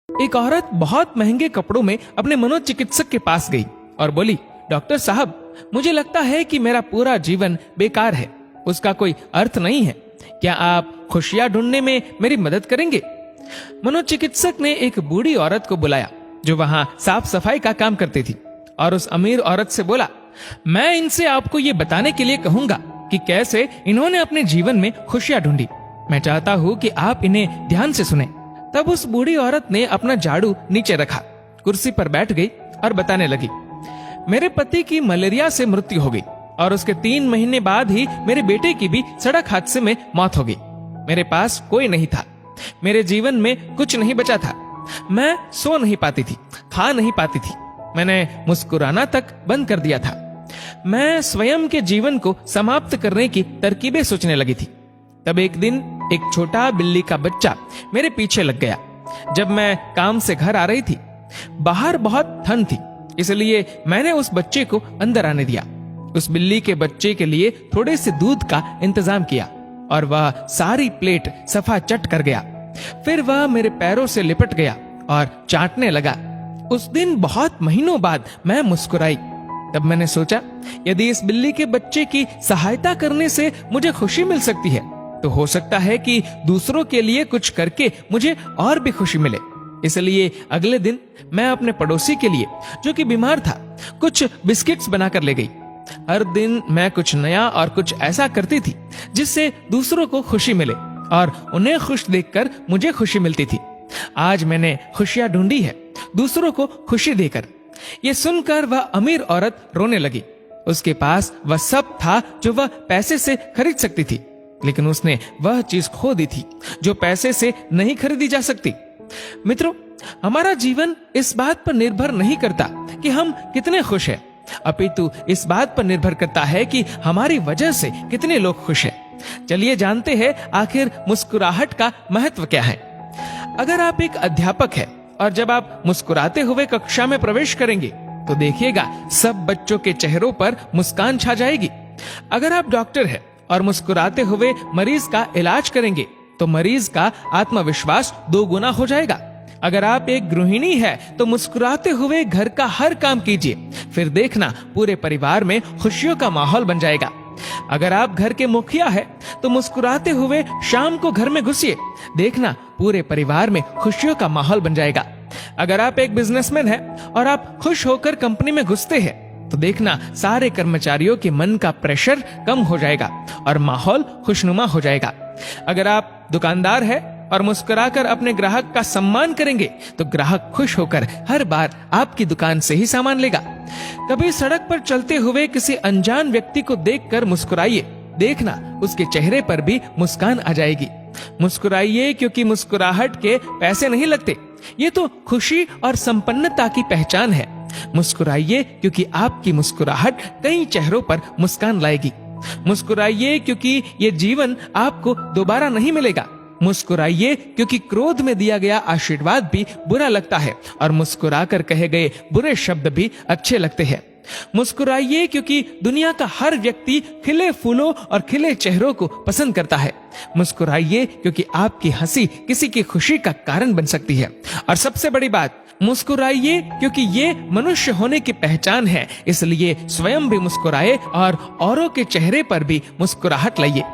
एक औरत बहुत महंगे कपड़ों में अपने मनोचिकित्सक के पास गई और बोली, डॉक्टर साहब, मुझे लगता है कि मेरा पूरा जीवन बेकार है, उसका कोई अर्थ नहीं है। क्या आप खुशियां ढूंढने में मेरी मदद करेंगे? मनोचिकित्सक ने एक बूढ़ी औरत को बुलाया जो वहां साफ सफाई का काम करती थी और उस अमीर औरत से बोला, मैं इनसे आपको ये बताने के लिए कहूंगा कि कैसे इन्होंने अपने जीवन में खुशियां ढूंढी। मैं चाहता हूँ कि आप इन्हें ध्यान से सुने। तब उस बूढ़ी औरत ने अपना झाड़ू नीचे रखा, कुर्सी पर बैठ गई और बताने लगी, मेरे पति की मलेरिया से मृत्यु हो गई और उसके 3 महीने बाद ही मेरे बेटे की भी सड़क हादसे में मौत हो गई। मेरे पास कोई नहीं था, मेरे जीवन में कुछ नहीं बचा था। मैं सो नहीं पाती थी, खा नहीं पाती थी, मैंने मुस्कुराना तक बंद कर दिया था। मैं स्वयं के जीवन को समाप्त करने की तरकीबें सोचने लगी थी। तब एक दिन एक छोटा बिल्ली का बच्चा मेरे पीछे लग गया। जब मैं काम से घर आ रही थी, बाहर बहुत ठंड थी, इसलिए मैंने उस बच्चे को अंदर आने दिया। उस बिल्ली के बच्चे के लिए थोड़े से दूध का इंतजाम किया और वह सारी प्लेट सफा चट कर गया। फिर वह मेरे पैरों से लिपट गया और चाटने लगा। उस दिन बहुत महीनों बाद मैं मुस्कुराई। तब मैंने सोचा, यदि इस बिल्ली के बच्चे की सहायता करने से मुझे खुशी मिल सकती है, तो हो सकता है कि दूसरों के लिए कुछ करके मुझे और भी खुशी मिले। इसलिए अगले दिन मैं अपने पड़ोसी के लिए, जो कि बीमार था, कुछ बिस्किट्स बनाकर ले गई। हर दिन मैं कुछ नया और कुछ ऐसा करती थी जिससे दूसरों को खुशी मिले और उन्हें खुश देखकर मुझे खुशी मिलती थी। आज मैंने खुशियां ढूंढी है, दूसरों को खुशी देकर। ये सुनकर वह अमीर औरत रोने लगी। उसके पास वह सब था जो वह पैसे से खरीद सकती थी, लेकिन उसने वह चीज खो दी थी जो पैसे से नहीं खरीदी जा सकती। मित्रों, हमारा जीवन इस बात पर निर्भर नहीं करता कि हम कितने खुश हैं, अपितु इस बात पर निर्भर करता है कि हमारी वजह से कितने लोग खुश हैं। चलिए जानते हैं आखिर मुस्कुराहट का महत्व क्या है। अगर आप एक अध्यापक हैं और जब आप मुस्कुराते हुए कक्षा में प्रवेश करेंगे तो देखिएगा सब बच्चों के चेहरों पर मुस्कान छा जाएगी। अगर आप डॉक्टर हैं और मुस्कुराते हुए मरीज का इलाज करेंगे तो मरीज का आत्मविश्वास 2 गुना हो जाएगा। अगर आप एक गृहिणी है तो मुस्कुराते हुए घर का हर काम कीजिए, फिर देखना पूरे परिवार में खुशियों का माहौल बन जाएगा। अगर आप घर के मुखिया है तो मुस्कुराते हुए शाम को घर में घुसिए, देखना पूरे परिवार में खुशियों का माहौल बन जाएगा। अगर आप एक बिजनेसमैन है और आप खुश होकर कंपनी में घुसते हैं तो देखना सारे कर्मचारियों के मन का प्रेशर कम हो जाएगा और माहौल खुशनुमा हो जाएगा। अगर आप दुकानदार है और मुस्कुराकर अपने ग्राहक का सम्मान करेंगे तो ग्राहक खुश होकर हर बार आपकी दुकान से ही सामान लेगा। कभी सड़क पर चलते हुए किसी अनजान व्यक्ति को देखकर मुस्कुराइए, देखना उसके चेहरे पर भी मुस्कान आ जाएगी। मुस्कुराइए क्योंकि मुस्कुराहट के पैसे नहीं लगते, ये तो खुशी और संपन्नता की पहचान है। मुस्कुराइए क्योंकि आपकी मुस्कुराहट कई चेहरों पर मुस्कान लाएगी। मुस्कुराइए क्योंकि ये जीवन आपको दोबारा नहीं मिलेगा। मुस्कुराइए क्योंकि क्रोध में दिया गया आशीर्वाद भी बुरा लगता है और मुस्कुराकर कहे गए बुरे शब्द भी अच्छे लगते हैं। मुस्कुराइए क्योंकि दुनिया का हर व्यक्ति खिले फूलों और खिले चेहरों को पसंद करता है। मुस्कुराइए क्योंकि आपकी हंसी किसी की खुशी का कारण बन सकती है। और सबसे बड़ी बात, मुस्कुराइए क्योंकि ये मनुष्य होने की पहचान है, इसलिए स्वयं भी मुस्कुराए और औरों के चेहरे पर भी मुस्कुराहट लाइए।